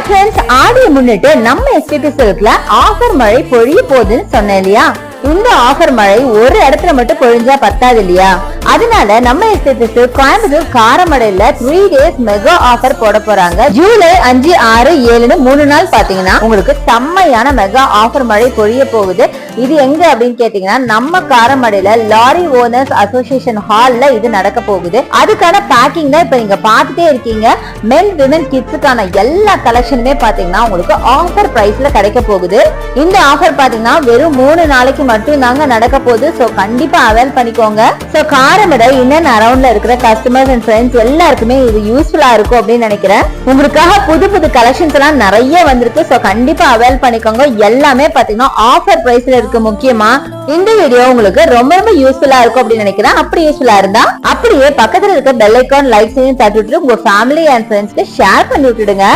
Friends, ஆடியை முன்னிட்டு நம்ம SPB சில்க்ல offer மழை பொழிய போகுதுன்னு சொன்னேன் இல்லையா? இந்த ஆஃபர் மழை ஒரு இடத்துல மட்டும் பொழிஞ்சா பத்தாது இல்லையா? அதனால நம்ம எஸ்பிபி சில்க் கோயம்புத்தூர் காரமடையில 3 days மெகா ஆஃபர் போட போறாங்க. ஜூலை 5, 6, 7 3 நாள் பாத்தீங்கன்னா உங்களுக்கு செம்மையான மெகா ஆஃபர் மழை பொழிய போகுது. இது எங்க அப்படின்னு கேட்டீங்கன்னா நம்ம காரமடையில லாரி ஓனர்ஸ் அசோசியேஷன் ஹால்ல இது நடக்க போகுது. அதுக்கான பேக்கிங் தான் இப்ப நீங்க பாத்துட்டே இருக்கீங்க. மென் விமன் கிட்ஸுக்கான எல்லா கலெக்ஷனுமே பாத்தீங்கன்னா உங்களுக்கு ஆஃபர் பிரைஸ்ல கிடைக்க போகுது. இந்த ஆஃபர் பாத்தீங்கன்னா வெறும் 3 நாளைக்கு மட்டும் தாங்க நடக்க போகுது. சோ கண்டிப்பா அவைல் பண்ணிக்கோங்க. சோ காரமடை இன்னும் அரௌண்ட்ல இருக்கிற கஸ்டமர்ஸ் அண்ட் ஃப்ரெண்ட்ஸ் எல்லாருக்குமே இது யூஸ்ஃபுல்லா இருக்கும் அப்படின்னு நினைக்கிறேன். உங்களுக்காக புது புது கலெக்ஷன்ஸ் எல்லாம் நிறைய வந்திருக்கு. சோ கண்டிப்பா அவைல் பண்ணிக்கோங்க. எல்லாமே பாத்தீங்கன்னா ஆஃபர் பிரைஸ்ல இருக்கு. முக்கியமா இந்த வீடியோ உங்களுக்கு ரொம்ப ரொம்ப யூஸ்ஃபுல்லா இருக்கும் அப்படின்னு நினைக்கிறேன். அப்படி யூஸ்ஃபுல்லா இருந்தா அப்படியே பக்கத்துல இருக்க பெல் ஐகான் லைக் செய்து தட்டி விட்டு உங்க ஃபேமிலி அண்ட் ஃப்ரெண்ட்ஸ்க்கு ஷேர் பண்ணி விட்டுடுங்க.